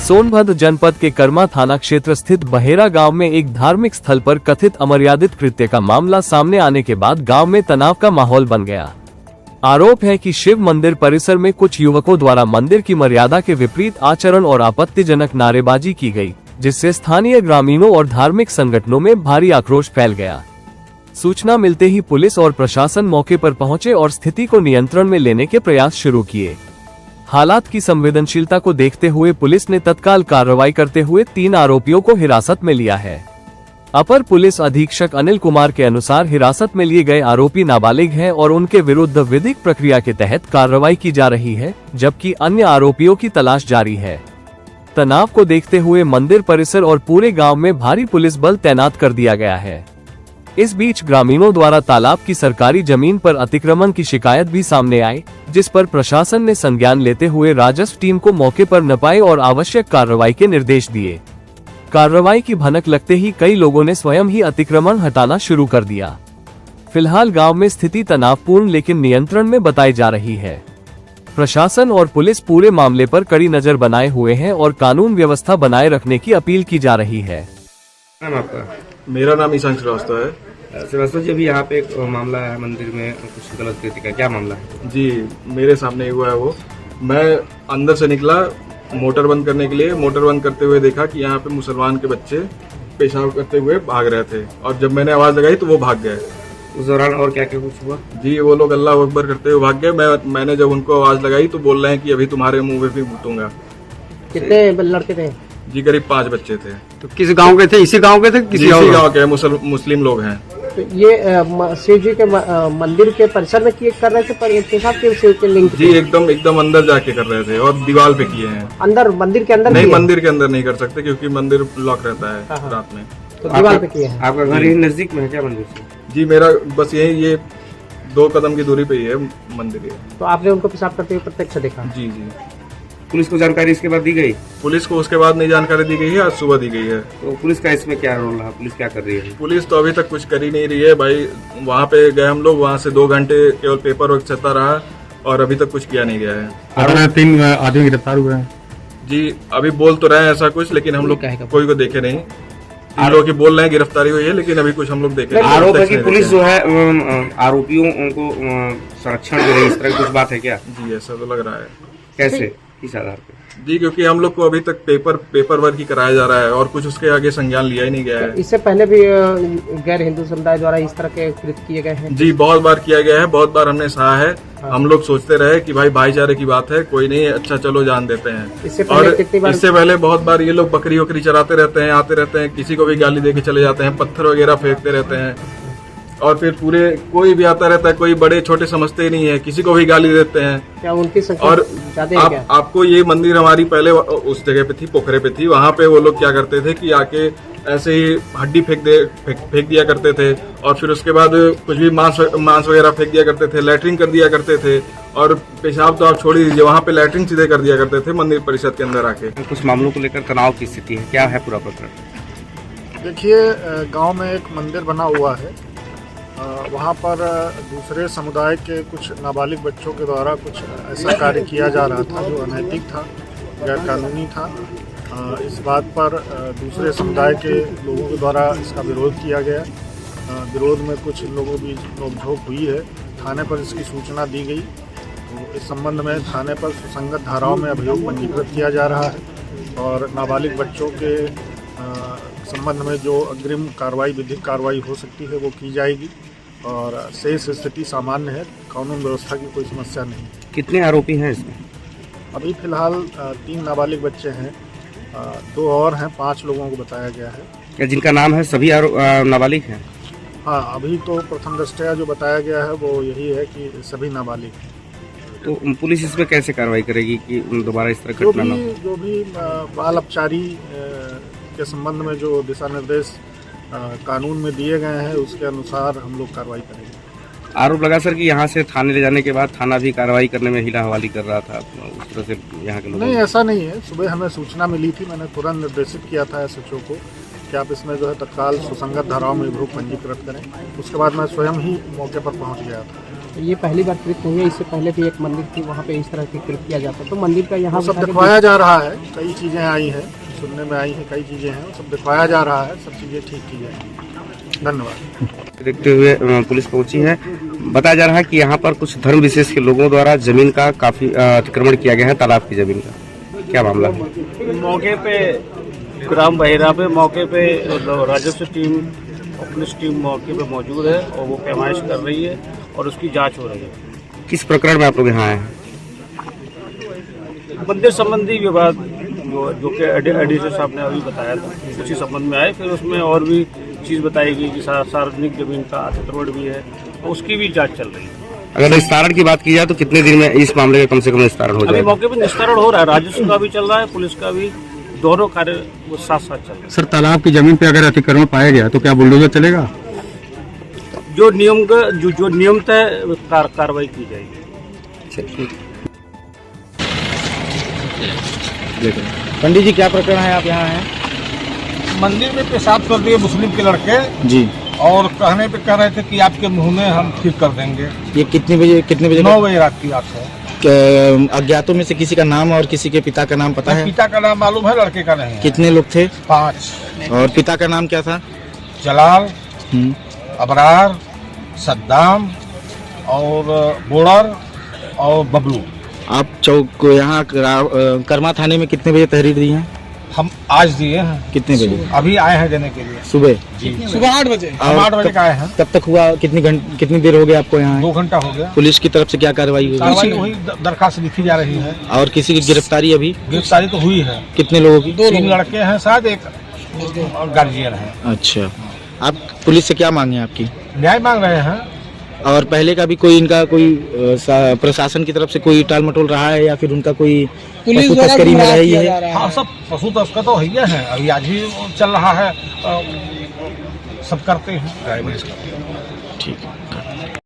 सोनभद्र जनपद के कर्मा थाना क्षेत्र स्थित बहेरा गांव में एक धार्मिक स्थल पर कथित अमर्यादित कृत्य का मामला सामने आने के बाद गांव में तनाव का माहौल बन गया। आरोप है कि शिव मंदिर परिसर में कुछ युवकों द्वारा मंदिर की मर्यादा के विपरीत आचरण और आपत्तिजनक नारेबाजी की गई, जिससे स्थानीय ग्रामीणों और धार्मिक संगठनों में भारी आक्रोश फैल गया। सूचना मिलते ही पुलिस और प्रशासन मौके पर पहुंचे और स्थिति को नियंत्रण में लेने के प्रयास शुरू किए। हालात की संवेदनशीलता को देखते हुए पुलिस ने तत्काल कार्रवाई करते हुए 3 आरोपियों को हिरासत में लिया है। अपर पुलिस अधीक्षक अनिल कुमार के अनुसार हिरासत में लिए गए आरोपी नाबालिग हैं और उनके विरुद्ध विधिक प्रक्रिया के तहत कार्रवाई की जा रही है, जबकि अन्य आरोपियों की तलाश जारी है। तनाव को देखते हुए मंदिर परिसर और पूरे गांव में भारी पुलिस बल तैनात कर दिया गया है। इस बीच ग्रामीणों द्वारा तालाब की सरकारी जमीन पर अतिक्रमण की शिकायत भी सामने आई, जिस पर प्रशासन ने संज्ञान लेते हुए राजस्व टीम को मौके पर नपाई और आवश्यक कार्रवाई के निर्देश दिए। कार्रवाई की भनक लगते ही कई लोगों ने स्वयं ही अतिक्रमण हटाना शुरू कर दिया। फिलहाल गांव में स्थिति तनावपूर्ण लेकिन नियंत्रण में बताई जा रही है। प्रशासन और पुलिस पूरे मामले पर कड़ी नजर बनाए हुए हैं और कानून व्यवस्था बनाए रखने की अपील की जा रही है। मेरा नाम ईशान श्रीवास्तव है। श्रीवास्तव जी, अभी यहाँ पे एक मामला है, मंदिर में कुछ गलत कृत्य का, क्या मामला है? जी, मेरे सामने हुआ है वो। मैं अंदर से निकला मोटर बंद करने के लिए। मोटर बंद करते हुए देखा कि यहाँ पे मुसलमान के बच्चे पेशाब करते हुए भाग रहे थे और जब मैंने आवाज लगाई तो वो भाग गए। उस दौरान और क्या क्या कुछ हुआ? जी, वो लोग अल्लाह अकबर करते हुए भाग गए। मैंने जब उनको आवाज लगाई तो बोल रहे हैं कि अभी तुम्हारे मुंह में भी बूटूंगा। कितने लड़के थे? जी, करीब 5 बच्चे थे। तो किस गांव के थे? इसी गांव के थे? किसी गांव के मुस्लिम लोग हैं। तो ये शिव जी के मंदिर के परिसर में किए कर रहे थे पर पेशाब के शिव के लिंग? जी, एकदम अंदर जाके कर रहे थे और दीवार पे किए हैं। अंदर मंदिर के अंदर नहीं, मंदिर के अंदर नहीं कर सकते क्योंकि मंदिर लॉक रहता है रात में। तो दीवार पे किए हैं। आपका घर यही नजदीक में है क्या मंदिर से? जी, मेरा बस ये 2 कदम की दूरी पे ही है मंदिर। तो आपने उनको पेशाब करते हुए प्रत्यक्ष देखा? जी। पुलिस को जानकारी इसके बाद दी गई? पुलिस को उसके बाद नहीं जानकारी दी गई है, आज सुबह दी गई है। तो पुलिस का इसमें क्या रोल रहा? पुलिस क्या कर रही है? पुलिस तो अभी तक कुछ कर ही नहीं रही है भाई। वहाँ पे गए हम लोग, वहाँ से 2 घंटे केवल पेपर वर्क चलता रहा और अभी तक कुछ किया नहीं गया है। 3 आदमी गिरफ्तार हुए हैं। जी, अभी बोल तो रहे हैं ऐसा कुछ, लेकिन हम लोग कोई को देखे नहीं। लोग की बोल रहे हैं गिरफ्तारी हुई है, लेकिन अभी कुछ हम लोग देखे नहीं। आरोप है कि पुलिस जो है आरोपियों को संरक्षण दे रही, इस तरह की कुछ बात है क्या? जी, ऐसा तो लग रहा है। कैसे, किस आधार पे? जी, क्योंकि हम लोग को अभी तक पेपर वर्क ही कराया जा रहा है और कुछ उसके आगे संज्ञान लिया ही नहीं गया है। इससे पहले भी गैर हिंदू समुदाय द्वारा इस तरह के कृत्य किए गए हैं? जी, बहुत बार किया गया है, बहुत बार हमने सहा है। हम लोग सोचते रहे कि भाई भाईचारे की बात है, कोई नहीं, अच्छा चलो जान देते हैं। इससे पहले बहुत बार ये लोग बकरी वकरी चराते रहते हैं, आते रहते हैं, किसी को भी गाली दे के चले जाते हैं, पत्थर वगैरह फेंकते रहते हैं और फिर पूरे कोई भी आता रहता है, कोई बड़े छोटे समझते ही नहीं है, किसी को भी गाली देते हैं। क्या उनकी संख्या और ज्यादा है क्या? आपको ये मंदिर हमारी पहले उस जगह पे थी, पोखरे पे थी। वहाँ पे वो लोग क्या करते थे कि आके ऐसे ही हड्डी फेंक दिया करते थे और फिर उसके बाद कुछ भी मांस वगैरह फेंक दिया करते थे, लैट्रिन कर दिया करते थे और पेशाब तो आप छोड़ ही दीजिए, वहाँ पे लैट्रिन सीधे कर दिया करते थे मंदिर परिषद के अंदर आके। कुछ मामलों को लेकर तनाव की स्थिति है, क्या है पूरा प्रकरण? देखिए, गांव में एक मंदिर बना हुआ है। वहाँ पर दूसरे समुदाय के कुछ नाबालिग बच्चों के द्वारा कुछ ऐसा कार्य किया जा रहा था जो अनैतिक था, गैर कानूनी था। इस बात पर दूसरे समुदाय के लोगों के द्वारा इसका विरोध किया गया। विरोध में कुछ लोगों की नोकझोंक हुई है। थाने पर इसकी सूचना दी गई। तो इस संबंध में थाने पर सुसंगत धाराओं में अभियोग पंजीकृत किया जा रहा है और नाबालिग बच्चों के संबंध में जो अग्रिम कार्रवाई, विधिक कार्रवाई हो सकती है वो की जाएगी और शेष स्थिति सामान्य है, कानून व्यवस्था की कोई समस्या नहीं। कितने आरोपी हैं इसमें? अभी फिलहाल 3 नाबालिग बच्चे हैं, 2 और हैं, 5 लोगों को बताया गया है। क्या जिनका नाम है सभी नाबालिग हैं? हाँ, अभी तो प्रथम दृष्टया जो बताया गया है वो यही है कि सभी नाबालिग हैं। तो पुलिस इसमें कैसे कार्रवाई करेगी कि दोबारा इस तरह घटना न हो? जो भी बाल अपचारी के संबंध में जो दिशा निर्देश कानून में दिए गए हैं उसके अनुसार हम लोग कार्रवाई करेंगे। आरोप लगा सर कि यहाँ से थाने ले जाने के बाद थाना भी कार्रवाई करने में हिला हवाली कर रहा था, उस तरह से यहाँ के लोग? नहीं, ऐसा नहीं है। सुबह हमें सूचना मिली थी, मैंने तुरंत निर्देशित किया था एसएचओ को कि आप इसमें जो है तत्काल सुसंगत धाराओं में अभियोग पंजीकृत करें। उसके बाद मैं स्वयं ही मौके पर पहुँच गया था। ये पहली बार कृत्य हुई है, इससे पहले भी एक मंदिर थी वहाँ पे इस तरह की कृत्य किया जाता, तो मंदिर का यहाँ वो सब दिखवाया जा रहा है, कई चीज़ें आई हैं, सुनने में आई हैं, कई चीज़ें हैं, वो सब दिखवाया जा रहा है, सब चीज़ें ठीक की जाएंगी। धन्यवाद। देखते हुए पुलिस पहुंची है। बताया जा रहा है कि यहाँ पर कुछ धर्म विशेष के लोगों द्वारा जमीन का काफी अतिक्रमण किया गया है, तालाब की जमीन का। क्या मामला है? मौके पे ग्राम बहेरा पे मौके पे राजस्व टीम और पुलिस टीम मौके पे मौजूद है और वो पैमाइश कर रही है और उसकी जांच हो रही है। किस प्रकरण में आप लोग यहाँ आए हैं? मंदिर संबंधी विवाद जो कि एडीसी साहब ने अभी बताया था, उसी संबंध में आए। फिर उसमें और भी चीज़ बताई गई कि सार्वजनिक जमीन का अतिक्रमण भी है, तो उसकी भी जांच चल रही है। अगर निस्तारण की बात की जाए तो कितने दिन में इस मामले का कम से कम निस्तारण हो अभी जाएगा? मौके पे निस्तारण हो रहा है, राजस्व का भी चल रहा है, पुलिस का भी, दोनों कार्य वो साथ साथ चल रहे हैं। सर तालाब की जमीन पे अगर अतिक्रमण पाया गया तो क्या बुलडोजर चलेगा? जो नियम का जो नियम तय कार्रवाई की जाएगी। पंडित जी क्या प्रकरण है, आप यहाँ हैं? मंदिर में पेशाब कर दिए मुस्लिम के लड़के जी, और कहने पे कह रहे थे कि आपके मुंह में हम ठीक कर देंगे। ये कितने बजे 9 बजे रात की बात है। अज्ञातों में से किसी का नाम और किसी के पिता का नाम पता है? पिता का नाम मालूम है, लड़के का नहीं है। कितने लोग थे? 5। और पिता का नाम क्या था? जलाल, हम्म, अबरार, सद्दाम और बोड़र और बबलू। आप चौक यहाँ कर्मा थाने में कितने बजे तहरीर दी है? हम आज दिए हैं। कितने बजे? अभी आए हैं देने के लिए। सुबह? सुबह 8 बजे। हम 8 बजे का आए हैं। कब तक हुआ? कितनी देर हो गई आपको यहाँ? 2 घंटा हो गया। पुलिस की तरफ से क्या कार्रवाई हुई? कार्रवाई वही दरखास्त लिखी जा रही है। और किसी की गिरफ्तारी अभी? गिरफ्तारी तो हुई है। कितने लोगों की? 3 लड़के हैं, शायद एक गार्जियन है। अच्छा, आप पुलिस से क्या मांगे आपकी? न्याय मांग रहे हैं। और पहले का भी कोई इनका कोई प्रशासन की तरफ से कोई टाल मटोल रहा है या फिर उनका कोई पशु तस्करी में रही है? हाँ, सब पशु तस्कर तो है अभी, आज भी चल रहा है, सब करते हैं। ठीक है।